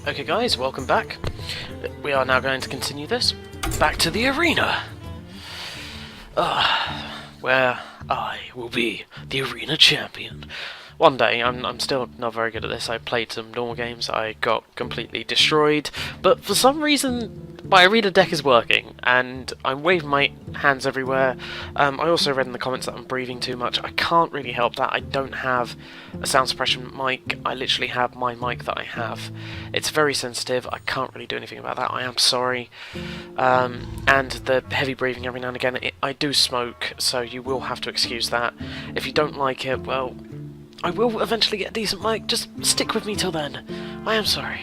Okay guys, welcome back. We are now going to continue this. Back to the arena! Where I will be the arena champion. One day, I'm still not very good at this. I played some normal games, I got completely destroyed, but for some reason my arena deck is working, and I'm waving my hands everywhere. I also read in the comments that I'm breathing too much. I can't really help that. I don't have a sound suppression mic, I literally have my mic that I have. It's very sensitive, I can't really do anything about that, I am sorry. And the heavy breathing every now and again, I do smoke, so you will have to excuse that. If you don't like it, well, I will eventually get a decent mic, just stick with me till then. I am sorry.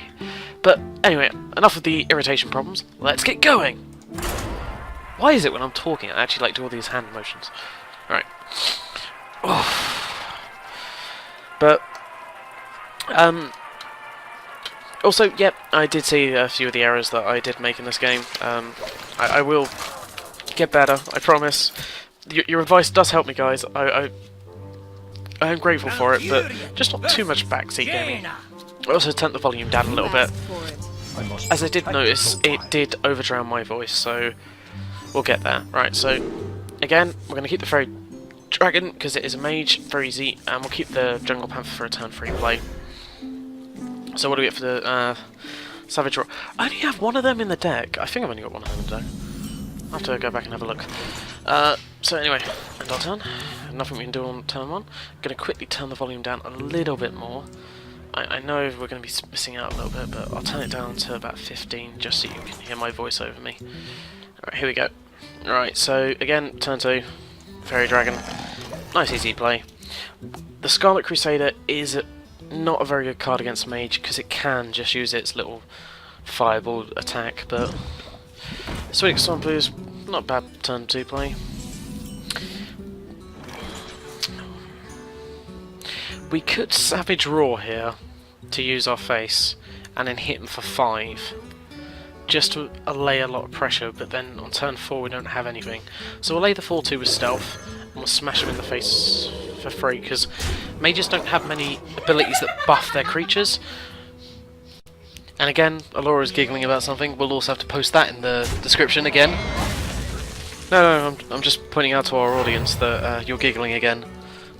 But anyway, enough of the irritation problems, let's get going! Why is it when I'm talking I actually like do all these hand motions? Alright. But, also, yep, I did see a few of the errors that I did make in this game. I will get better, I promise. Your advice does help me, guys. I am grateful for it, but just not too much backseat gaming. I also turned the volume down a little bit. As I did notice, it did overdrown my voice, so we'll get there. Right, so again, we're going to keep the Fairy Dragon, because it is a mage, very easy, and we'll keep the Jungle Panther for a turn free play. So what do we get for the Savage Roar? I only have one of them in the deck. I think I've only got one of them in the deck. I'll have to go back and have a look. So anyway, end our turn. Nothing we can do on turn one. I'm going to quickly turn the volume down a little bit more. I know we're going to be missing out a little bit, but I'll turn it down to about 15 just so you can hear my voice over me. Alright, here we go. Alright, so again, turn 2, Fairy Dragon. Nice easy play. The Scarlet Crusader is not a very good card against Mage because it can just use its little fireball attack, but Sweet Swampoo's not a bad turn 2 play. We could Savage Roar here to use our face and then hit him for 5 just to allay a lot of pressure, but then on turn 4 we don't have anything. So we'll lay the 4-2 with stealth and we'll smash him in the face for free because mages don't have many abilities that buff their creatures. And again, Alora's giggling about something, we'll also have to post that in the description again. No, I'm just pointing out to our audience that you're giggling again.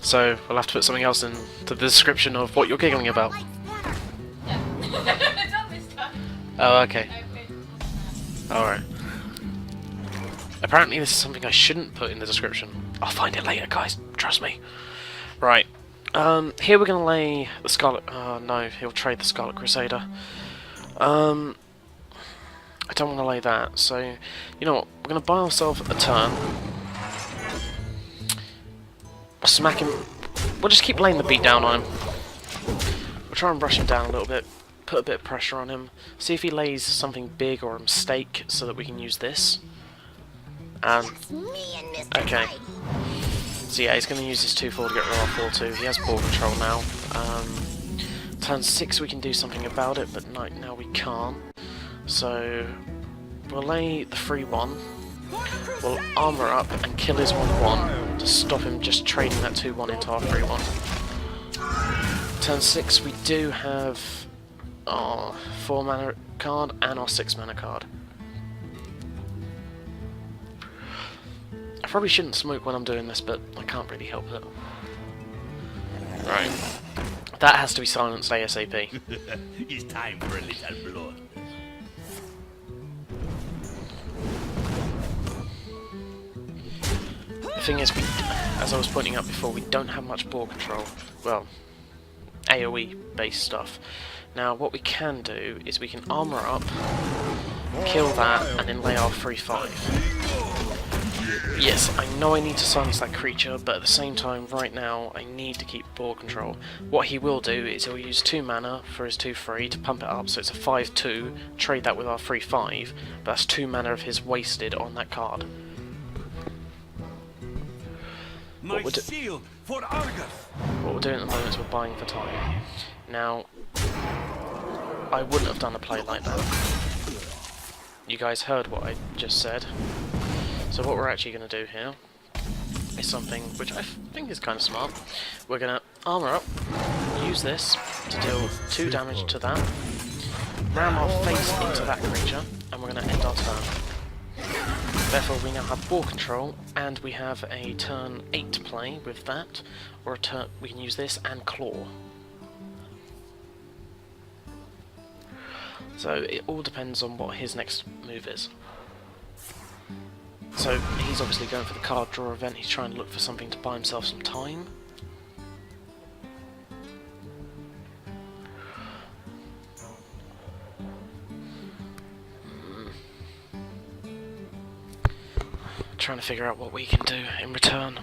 So we'll have to put something else into the description of what you're giggling about. Oh, okay. Alright. Apparently this is something I shouldn't put in the description. I'll find it later, guys. Trust me. Right. Here we're going to lay the Scarlet... Oh, no. He'll trade the Scarlet Crusader. I don't want to lay that. So, you know what? We're going to buy ourselves a turn. Smack him. We'll just keep laying the beat down on him. We'll try and brush him down a little bit, put a bit of pressure on him, see if he lays something big or a mistake so that we can use this. Okay. So yeah, he's going to use his 2-4 to get rid of our 4-2. He has ball control now. Turn 6 we can do something about it, but now we can't. So we'll lay the 3-1. We'll armour up and kill his 1-1 to stop him just trading that 2-1 into our 3-1. Turn 6 we do have our 4 mana card and our 6 mana card. I probably shouldn't smoke when I'm doing this, but I can't really help it. Right. That has to be silenced ASAP. It's time for a little blood. The thing is, as I was pointing out before, we don't have much ball control. Well, AoE based stuff. Now what we can do is we can armour up, kill that, and then lay our 3-5. Yes, I know I need to silence that creature, but at the same time, right now, I need to keep ball control. What he will do is he'll use 2 mana for his 2-3 to pump it up, so it's a 5-2, trade that with our 3-5, but that's 2 mana of his wasted on that card. What we're doing at the moment is we're buying for time. Now, I wouldn't have done a play like that. You guys heard what I just said. So what we're actually going to do here is something which I think is kind of smart. We're going to armour up, use this to deal 2 damage to that, ram our face into that creature, and we're going to end our turn. Therefore we now have ball control, and we have a turn 8 to play with that, or a turn we can use this and claw. So it all depends on what his next move is. So he's obviously going for the card draw event, he's trying to look for something to buy himself some time. Trying to figure out what we can do in return.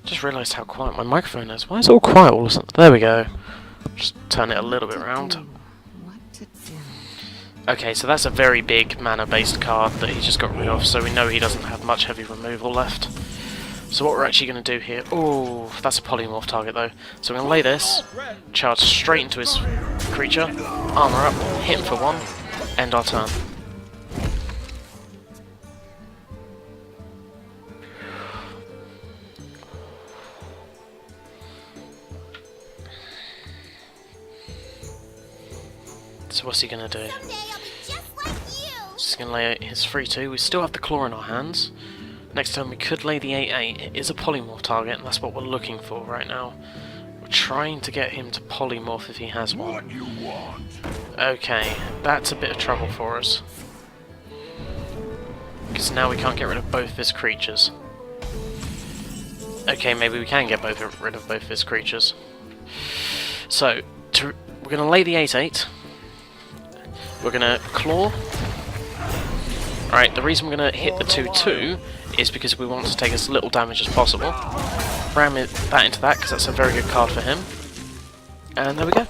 Just realised how quiet my microphone is. Why is it all quiet all of a sudden? There we go. Just turn it a little bit around. Okay, so that's a very big mana-based card that he just got rid of, so we know he doesn't have much heavy removal left. So what we're actually going to do here... Oh, that's a polymorph target though. So we're going to lay this, charge straight into his creature, armour up, hit him for 1, end our turn. So what's he going to do? He's going to lay his 3-2. We still have the claw in our hands. Next turn we could lay the 8-8. It is a polymorph target, and that's what we're looking for right now. We're trying to get him to polymorph if he has one. Okay, that's a bit of trouble for us. Because now we can't get rid of both of his creatures. Okay, maybe we can get rid of both of his creatures. So, we're going to lay the 8-8. We're going to claw. Alright, the reason we're going to hit the 2-2 is because we want to take as little damage as possible. Ram that into that, because that's a very good card for him. And there we go.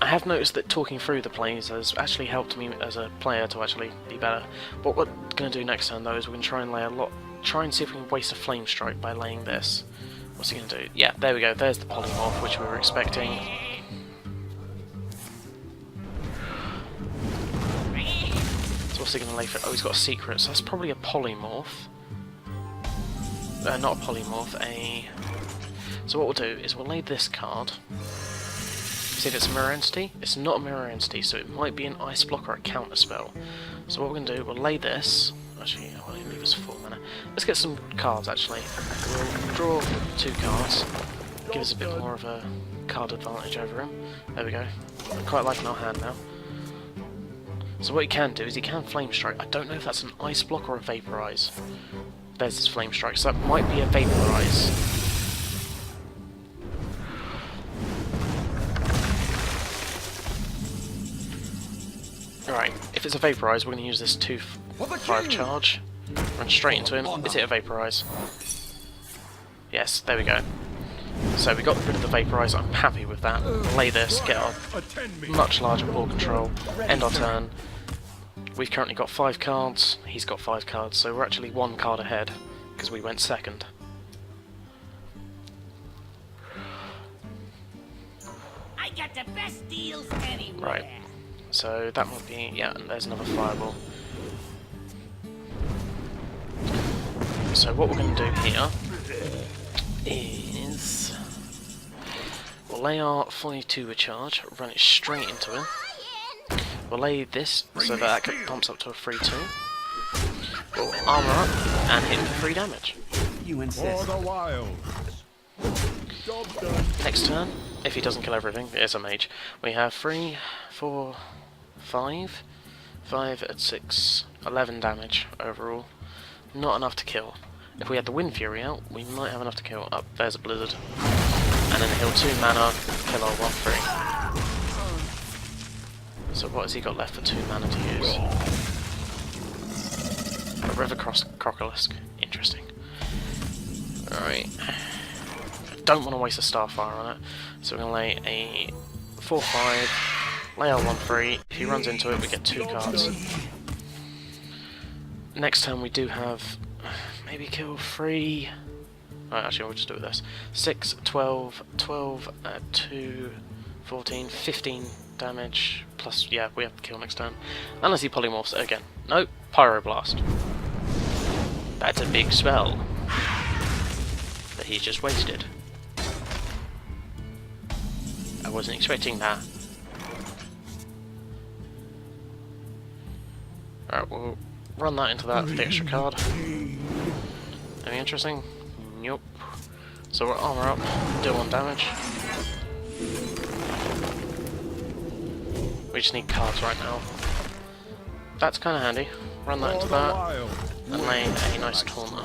I have noticed that talking through the plays has actually helped me as a player to actually be better. What we're going to do next turn though is we're going to try and lay try and see if we can waste a flame strike by laying this. What's he going to do? Yeah, there we go, there's the polymorph which we were expecting. What's he going to lay for? Oh, he's got a secret, so that's probably a polymorph. Not a polymorph, So what we'll do is we'll lay this card. See if it's a mirror entity. It's not a mirror entity, so it might be an ice block or a counter spell. So what we're going to do, we'll lay this. Actually, I'll leave us 4 mana. Let's get some cards actually. We'll draw 2 cards. Give us a bit more of a card advantage over him. There we go. I quite like our hand now. So what he can do is he can Flame Strike. I don't know if that's an Ice Block or a Vaporize. There's his Flame Strike, so that might be a Vaporize. Alright, if it's a Vaporize, we're going to use this 2/5 charge. Run straight into him. Is it a Vaporize? Yes, there we go. So we got rid of the Vaporize, I'm happy with that. Lay this, get our much larger ball control, end our turn. We've currently got 5 cards, he's got 5 cards, so we're actually 1 card ahead, because we went second. I got the best deals anywhere. Right, so that might be, yeah, and there's another fireball. So what we're going to do here is we'll lay our 42 a charge, run it straight into him. We'll lay this so that bumps up to a 3-2. We'll armour up and hit him for 3 damage. You insist. Next turn, if he doesn't kill everything, it's a mage. We have 3, 4, 5, 5 at 6, 11 damage overall. Not enough to kill. If we had the Wind Fury out, we might have enough to kill. Up there's a Blizzard. And then heal 2 mana, kill our 1/3. So what has he got left for 2 mana to use? A River Crocolisk. Interesting. Alright. Don't want to waste a Starfire on it, so we're going to lay a 4/5, lay our 1/3. If he runs into it, we get 2 cards. Next turn we do have maybe kill 3. Right, actually we'll just do this. 6, 12, 12, 2, 14, 15 damage. Plus, yeah, we have to kill next turn. Unless he polymorphs it again. No, Pyroblast. That's a big spell that he just wasted. wasn't expecting that. Alright, we'll run that into that for the extra card. Anything interesting? Nope. So we're armor up, deal 1 damage. We just need cards right now. That's kind of handy. Run that into that, and lay a nice taunt there.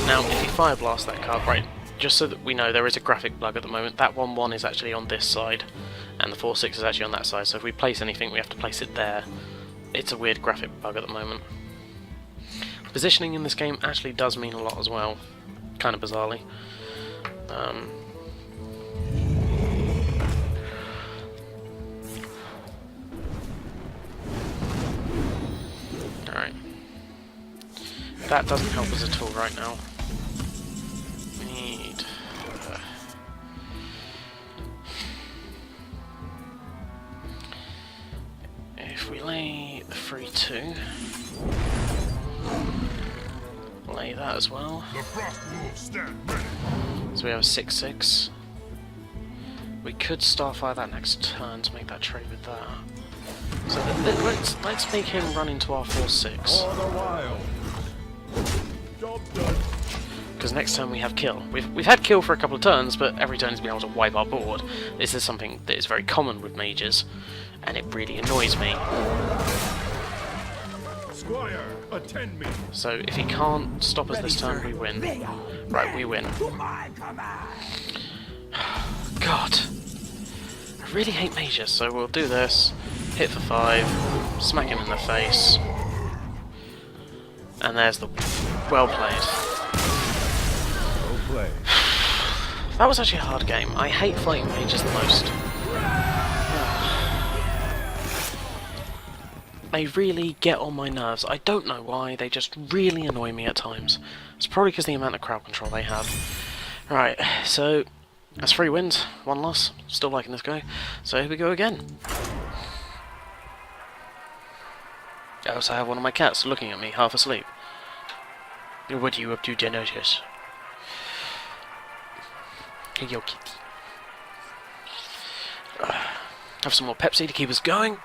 Now, if you Fire Blast that card, right, just so that we know, there is a graphic bug at the moment. That 1-1 is actually on this side, and the 4-6 is actually on that side, so if we place anything, we have to place it there. It's a weird graphic bug at the moment. Positioning in this game actually does mean a lot as well, kind of bizarrely. Alright. That doesn't help us at all right now. We need... if we lay the 3-2... lay that as well. The frost wolves stand ready. So we have a 6-6. We could Starfire that next turn to make that trade with that. So let's make him run into our 4-6. For the wild. Job done. Because next turn we have kill. We've had kill for a couple of turns, but every turn has been able to wipe our board. This is something that is very common with mages, and it really annoys me. Squire, attend me. So if he can't stop us this turn, we win. Right, we win. God. I really hate mages, so we'll do this. Hit for 5, smack him in the face. And there's the... well played. Well played. That was actually a hard game. I hate fighting mages the most. They really get on my nerves. I don't know why, they just really annoy me at times. It's probably because of the amount of crowd control they have. Right, so that's 3 wins, 1 loss. Still liking this guy. So here we go again. I also have one of my cats looking at me, half asleep. What are you up to, Genesis? Yo, kitty. Have some more Pepsi to keep us going.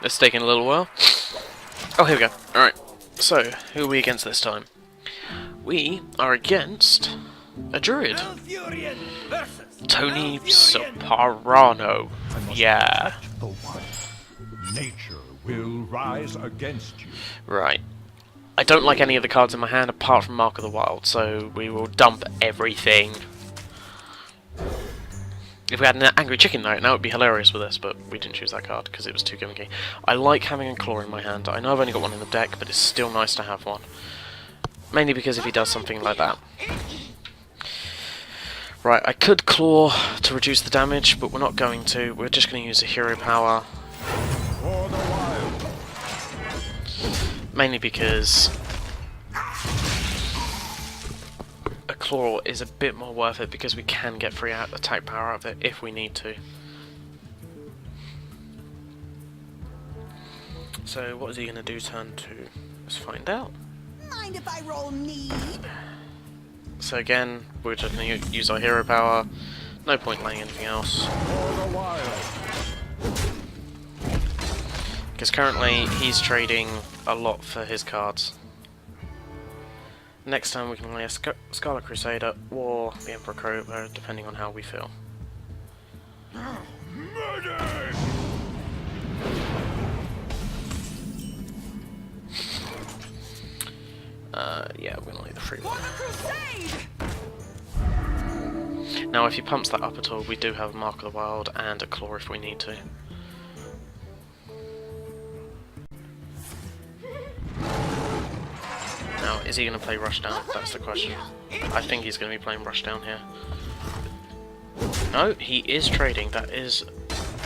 It's taking a little while. Oh, here we go. Alright. So, who are we against this time? We are against a druid. Tony Soprano. Yeah. The one. Nature will rise against you. Right. I don't like any of the cards in my hand apart from Mark of the Wild, so we will dump everything. If we had an angry chicken though, now it would be hilarious with this, but we didn't choose that card because it was too gimmicky. I like having a claw in my hand. I know I've only got one in the deck, but it's still nice to have one. Mainly because if he does something like that. Right, I could claw to reduce the damage, but we're not going to. We're just going to use a hero power. For the wild. Mainly because a claw is a bit more worth it because we can get free attack power out of it if we need to. So what is he going to do turn 2? Let's find out. Mind if I roll need? So again, we're just going to use our hero power. No point laying anything else. For the wild. Because currently he's trading a lot for his cards. Next time we can lay a Scarlet Crusader or the Emperor Cobra, depending on how we feel. Murder! Yeah, we're gonna lay the free one. Now, if he pumps that up at all, we do have a Mark of the Wild and a Claw if we need to. Now, is he going to play Rushdown? That's the question. I think he's going to be playing Rushdown here. No, he is trading. That is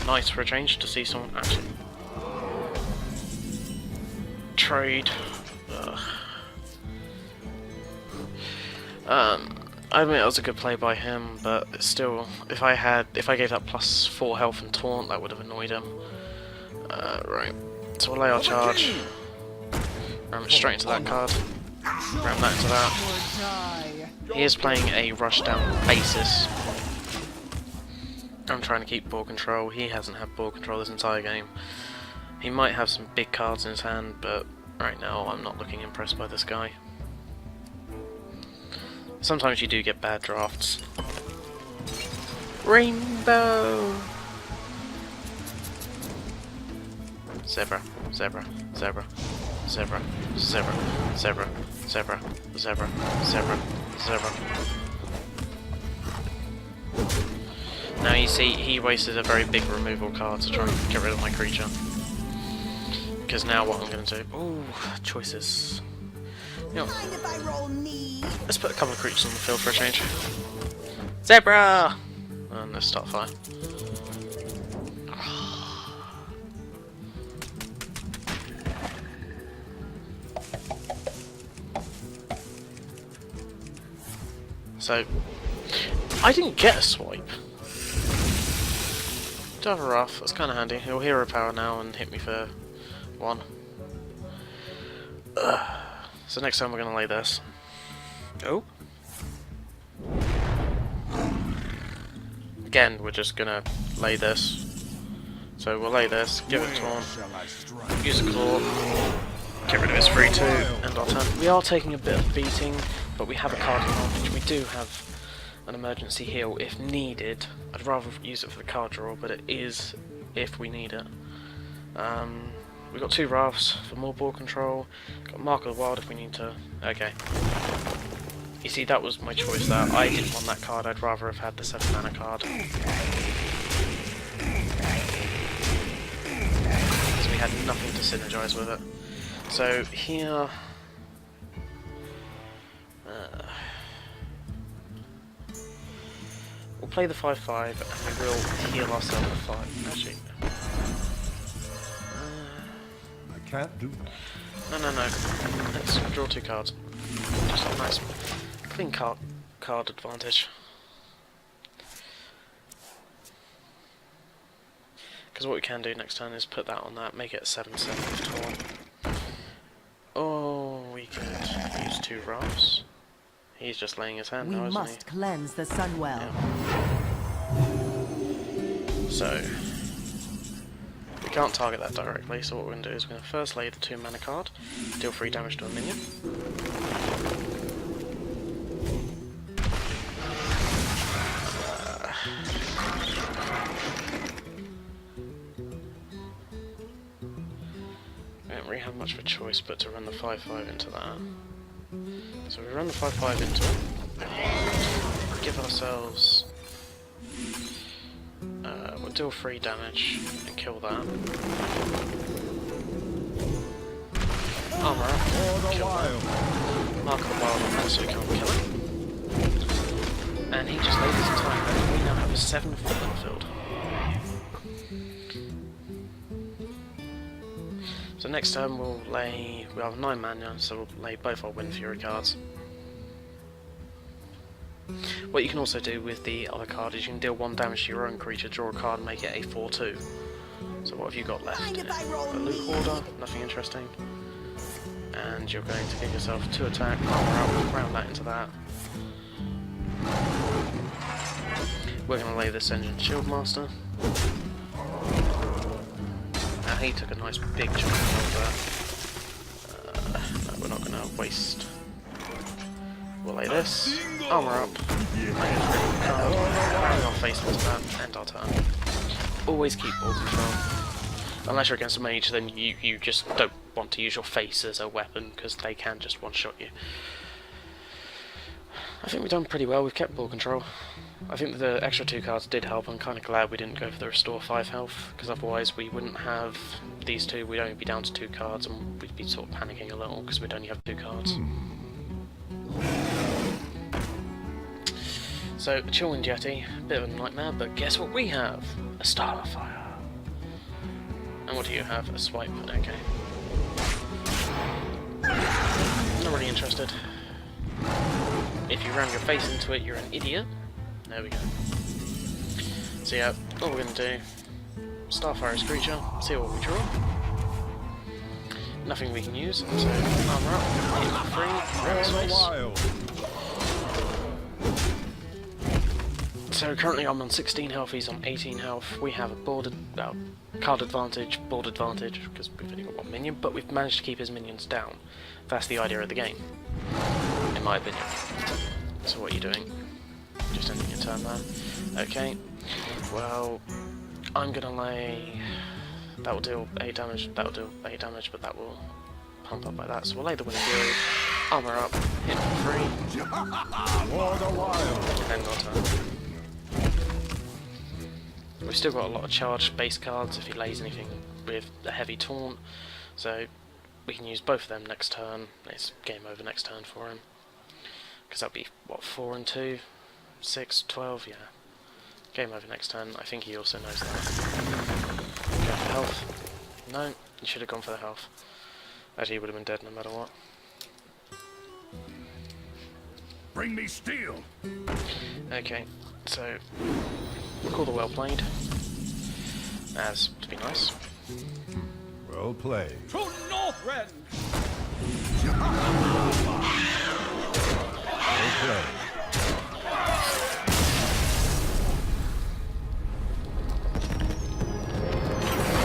nice for a change to see someone actually trade. I admit it was a good play by him, but still, if I gave that plus 4 health and taunt, that would have annoyed him. Right, so we'll lay our charge. Ram it straight into that card. Ram that into that. He is playing a rush down basis. I'm trying to keep ball control. He hasn't had ball control this entire game. He might have some big cards in his hand, but right now I'm not looking impressed by this guy. Sometimes you do get bad drafts. Rainbow! Zebra, zebra, zebra, zebra, zebra, zebra, zebra, zebra, zebra, zebra. Now you see, he wasted a very big removal card to try and get rid of my creature. Because now what I'm going to do... Ooh, choices. You know, let's put a couple of creatures on the field for a change. Zebra! And let's start fire. So, I didn't get a swipe. Do have a rough, that's kind of handy. He'll hero power now and hit me for 1. So next time we're going to lay this. Oh. Again, we're just going to lay this. So we'll lay this, give it a taunt, use a claw, get rid of his 3-2, end our turn. We are taking a bit of beating, but we have a card advantage. We do have an emergency heal if needed. I'd rather use it for the card draw, but it is if we need it. We've got 2 Wraths for more ball control. Got Mark of the Wild if we need to. Okay. You see, that was my choice there. I didn't want that card. I'd rather have had the 7 mana card. Because we had nothing to synergize with it. So here... we'll play the 5-5 and we will heal ourselves with 5. Actually... Can't do that. No. Let's draw 2 cards. Just a nice, clean card advantage. Because what we can do next turn is put that on that, make it a 7/7 with taunt. Oh, we could use 2 Wraths. He's just laying his hand now, isn't he? We must cleanse the Sunwell. Yeah. So. We can't target that directly, so what we're going to do is we're going to first lay the 2 mana card, deal 3 damage to a minion. We don't really have much of a choice but to run the 5/5 into that. So we run the 5/5 into it, give ourselves... we'll deal 3 damage and kill that. Armor up, kill that. Mark of the Wild on that so we can't kill it. And he just laid his entire hand. We now have a 7 foot on the field. So next turn we'll have 9 mana, so we'll lay both our Wind Fury cards. What you can also do with the other card is you can deal 1 damage to your own creature, draw a card and make it a 4/2. So what have you got left? A Loot Hoarder, nothing interesting. And you're going to give yourself 2 attack, armor up, round that into that. We're going to lay this Engine Shieldmaster. Now he took a nice big chunk of there. No, we're not going to waste. We'll lay this, armor up, round our face into that, end our turn. Always keep ball control. Unless you're against a mage, then you just don't want to use your face as a weapon, because they can just one-shot you. I think we've done pretty well, we've kept ball control. I think the extra 2 cards did help. I'm kind of glad we didn't go for the restore 5 health, because otherwise we wouldn't have these 2, we'd only be down to 2 cards, and we'd be sort of panicking a little, because we'd only have 2 cards. So, a Chillwind Yeti, bit of a nightmare, but guess what we have? A Starfire. And what do you have? A Swipe, okay. Not really interested. If you ram your face into it, you're an idiot. There we go. So yeah, all we're going to do, Starfire's creature, see what we draw. nothing we can use, so armor up, hit for free, grab his For the face. wild. So currently I'm on 16 health, he's on 18 health. We have a card advantage, board advantage, because we've only got one minion, but we've managed to keep his minions down. That's the idea of the game, in my opinion. So what are you doing? Just ending your turn, man. Okay, well, I'm gonna lay... That will deal 8 damage, that will deal 8 damage, but that will pump up by that. So we'll lay the Winning Fury, armor up, hit for free, For the wild. and then our turn. We've still got a lot of charged base cards if he lays anything with a heavy taunt, so we can use both of them next turn. It's game over next turn for him. Because that'll be, what, 4 and 2? 6, 12, yeah. Game over next turn. I think he also knows that. Go for health. No, he should have gone for the health. Actually, he would have been dead no matter what. Bring me steel. Okay, so call the well played. As to be nice. Well played. To Northrend! Well played.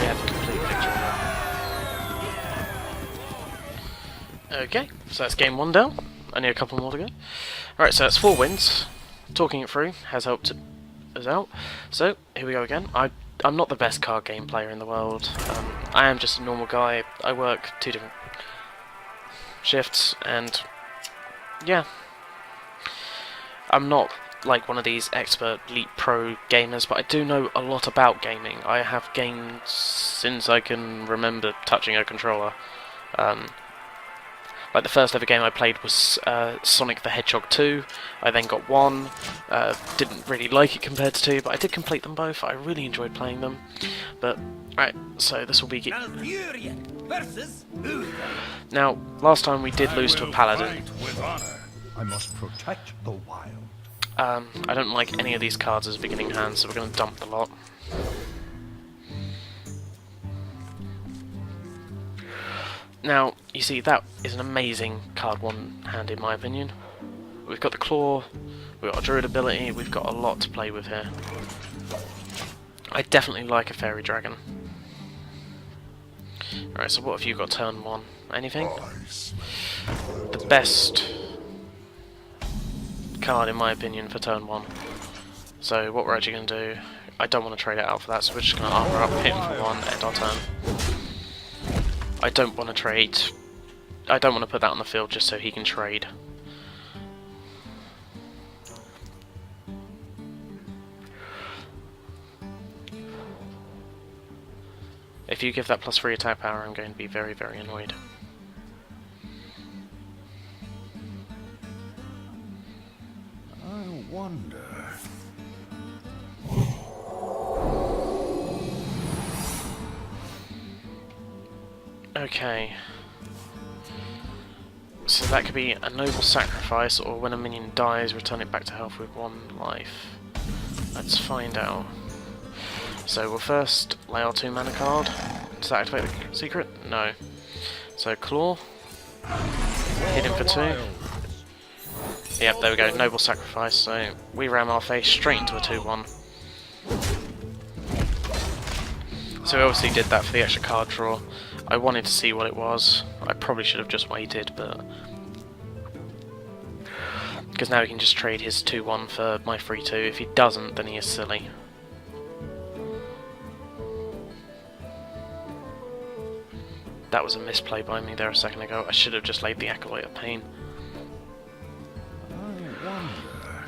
We have a complete victory now. Okay, so that's game 1 down. Only a couple more to go. Alright, so that's 4 wins. Talking it through has helped us out. So, here we go again. I'm not the best card game player in the world. I am just a normal guy. I work 2 different shifts, and yeah. I'm not like one of these expert elite pro gamers, but I do know a lot about gaming. I have gamed since I can remember touching a controller. Like the first ever game I played was Sonic the Hedgehog 2. I then got 1. Didn't really like it compared to 2, but I did complete them both. I really enjoyed playing them. But alright, so this will be. Malfurion versus Uther. Now, last time we did lose to a paladin. Fight with honor. I must protect the wild. I don't like any of these cards as beginning hands, so we're going to dump the lot. Now, you see, that is an amazing card one hand in my opinion. We've got the claw, we've got a druid ability, we've got a lot to play with here. I definitely like a fairy dragon. Alright, so what have you got turn 1? Anything? The best card in my opinion for turn 1. So what we're actually going to do, I don't want to trade it out for that, so we're just going to armor up, hit him for 1, end our turn. I don't want to trade. I don't want to put that on the field just so he can trade. If you give that +3 attack power, I'm going to be very, very annoyed. I wonder. Okay. So that could be a noble sacrifice, or when a minion dies, return it back to health with 1 life. Let's find out. So we'll first lay our 2 mana card. Does that activate the secret? No. So claw. Hit him for 2. Yep, there we go, noble sacrifice. So we ram our face straight into a 2-1. So we obviously did that for the extra card draw. I wanted to see what it was. I probably should have just waited, but because now he can just trade his 2-1 for my 3-2. If he doesn't, then he is silly. That was a misplay by me there a second ago. I should have just laid the Acolyte of Pain. I wonder.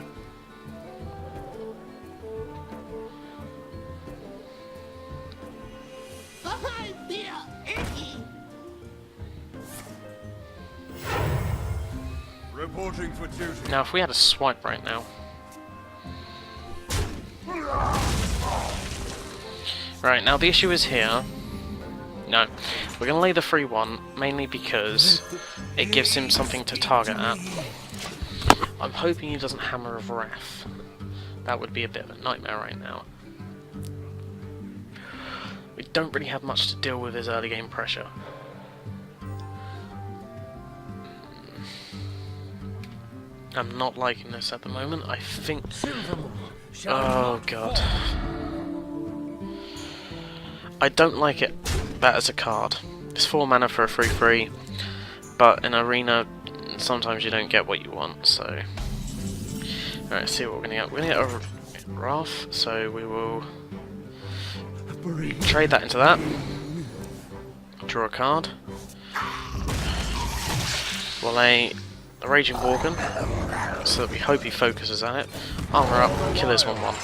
I feel icky. Reporting for duty. Now, if we had a swipe right now. Right, now the issue is here. No, we're going to lay the 3-1, mainly because it gives him something to target at. I'm hoping he doesn't Hammer of Wrath. That would be a bit of a nightmare right now. We don't really have much to deal with his early game pressure. I'm not liking this at the moment. I think... Silvermoon, shall Oh not god. fall. I don't like it that as a card. It's 4 mana for a 3/3, but in Arena, sometimes you don't get what you want, so... Alright, let's see what we're gonna get. We're gonna get a Wrath, so we will trade that into that. Draw a card. We'll lay a Raging Worgen, so that we hope he focuses at it. Armor up, kill his 1/1.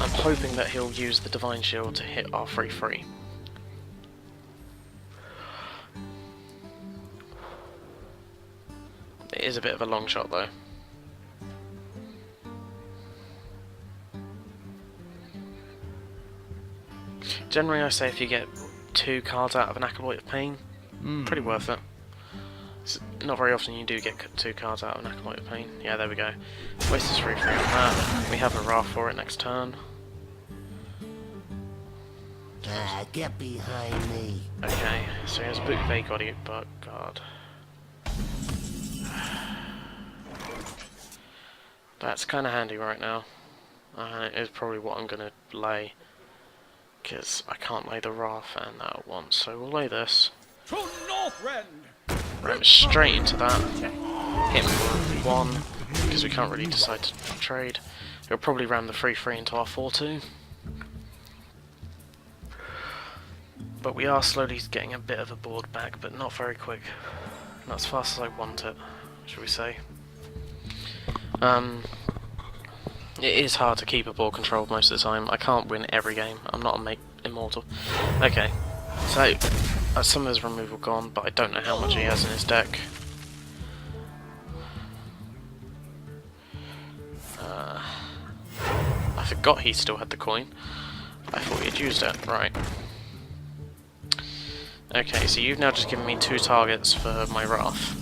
I'm hoping that he'll use the Divine Shield to hit our 3/3. It is a bit of a long shot though. Generally I say if you get 2 cards out of an Acolyte of Pain, pretty worth it. It's not very often you do get 2 cards out of an Acolyte of Pain. Yeah, there we go. Waste his 3/3 on that. We have a Wrath for it next turn. Get behind me. Okay, so he has a Book of Vague but god. That's kind of handy right now. It is probably what I'm going to lay. Because I can't lay the Wrath and that at once, so we'll lay this. To Northrend. Ram straight into that. Hit him for 1, because we can't really decide to trade. He'll probably ram the 3/3 into our 4/2. But we are slowly getting a bit of a board back, but not very quick. Not as fast as I want it, should we say. It is hard to keep a board controlled most of the time. I can't win every game. I'm not a immortal. Okay, so some of his removal gone, but I don't know how much he has in his deck. I forgot he still had the coin. I thought he had used it. Right. Okay, so you've now just given me 2 targets for my Wrath.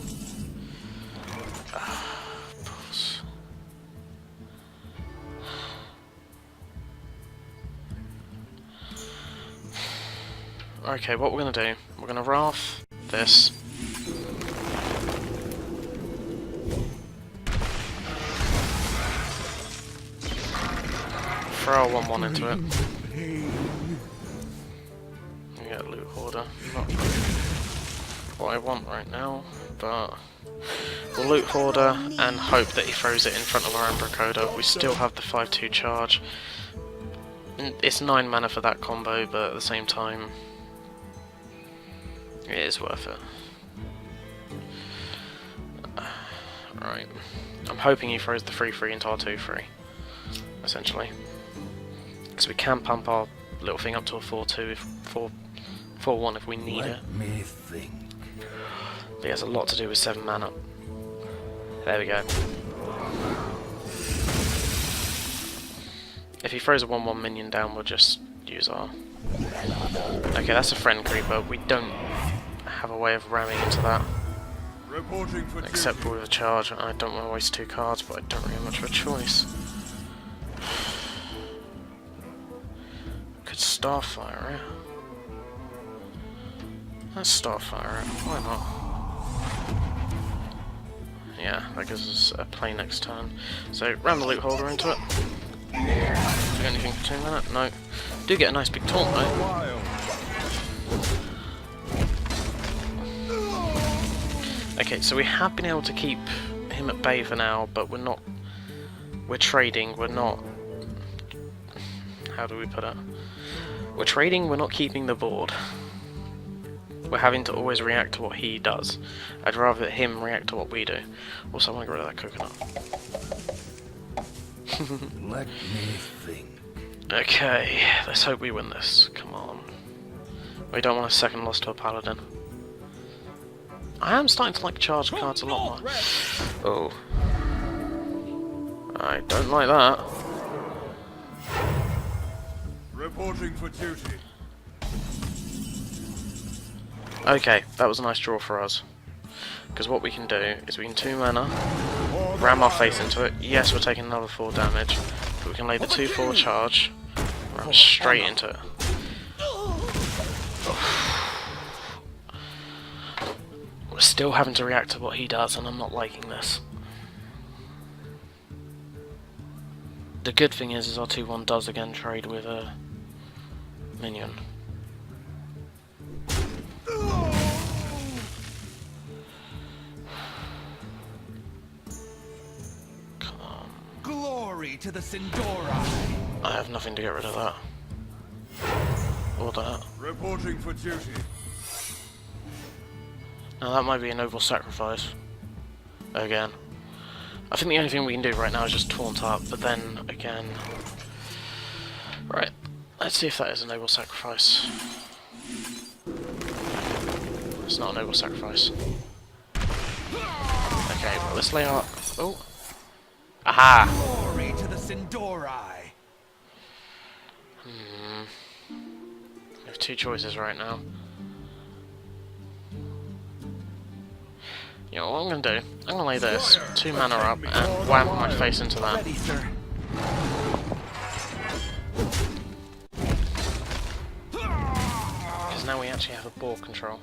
Okay, what we're going to do, we're going to Wrath this. Throw a 1/1 into it. We get a Loot Hoarder. Not what I want right now, but we'll Loot Hoarder and hope that he throws it in front of our Ember Coda. We still have the 5/2 charge. It's 9 mana for that combo, but at the same time, it is worth it. Right. I'm hoping he throws the 3/3 into our 2/3, essentially. Because we can pump our little thing up to a 4/2 if 4/1 if we need it. Let me think. But he has a lot to do with 7 mana. There we go. If he throws a 1/1 minion down, we'll just use our... Okay, that's a friend creeper. We don't have a way of ramming into that. Except with a charge. I don't want to waste 2 cards, but I don't really have much of a choice. Could Starfire it. Let's Starfire it. Why not? Yeah, that gives us a play next turn. So, ram the Loot Holder into it. Do anything for 2 mana? No. Do get a nice big taunt though. Okay, so we have been able to keep him at bay for now, but we're not... We're trading, we're not... How do we put it? We're trading, we're not keeping the board. We're having to always react to what he does. I'd rather him react to what we do. Also, I want to get rid of that coconut. Let me think. Okay, let's hope we win this. Come on. We don't want a second loss to a paladin. I am starting to like charge cards a lot more. Oh. I don't like that. Reporting for duty. Okay, that was a nice draw for us. Because what we can do is we can 2 mana, ram our face into it. Yes, we're taking another 4 damage, but we can lay the 2/4 charge, ram straight into it. We're still having to react to what he does, and I'm not liking this. The good thing is our 2-1 does again trade with a minion. Come on. Glory to the Sindori! I have nothing to get rid of that. Or that. Reporting for duty. Now that might be a noble sacrifice. Again. I think the only thing we can do right now is just taunt up, but then again... Right, let's see if that is a noble sacrifice. It's not a noble sacrifice. Okay, well, let's lay out... Oh! Aha! Glory to the Sindori! We have two choices right now. You know what I'm gonna do? I'm gonna lay this, 2 mana up, and wham my face into that. Ready, sir. Because now we actually have a board control.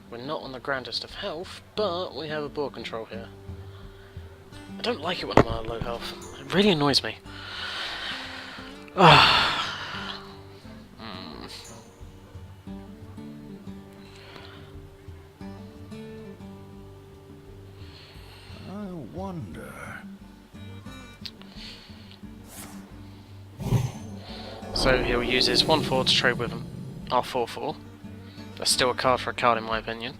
We're not on the grandest of health, but we have a board control here. I don't like it when I'm on low health. It really annoys me. I wonder. So he'll use his 1/4 to trade with him. Our 4/4. That's still a card for a card in my opinion.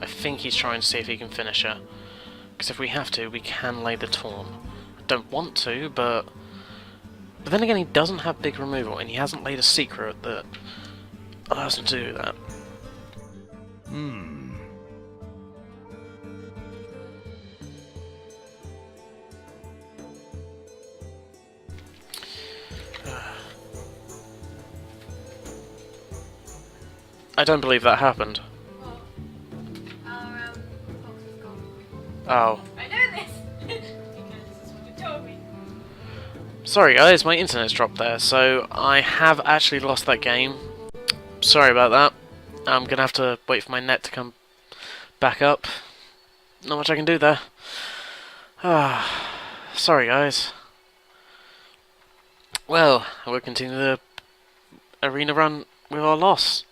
I think he's trying to see if he can finish it. Because if we have to, we can lay the taunt. I don't want to, but then again he doesn't have big removal and he hasn't laid a secret that allows him to do that. I don't believe that happened. Our box is gone. Oh. I know this! Because this is what you told me. Sorry guys, my internet's dropped there, so I have actually lost that game. Sorry about that. I'm gonna have to wait for my net to come back up. Not much I can do there. Sorry guys. Well, we'll continue the arena run with our loss.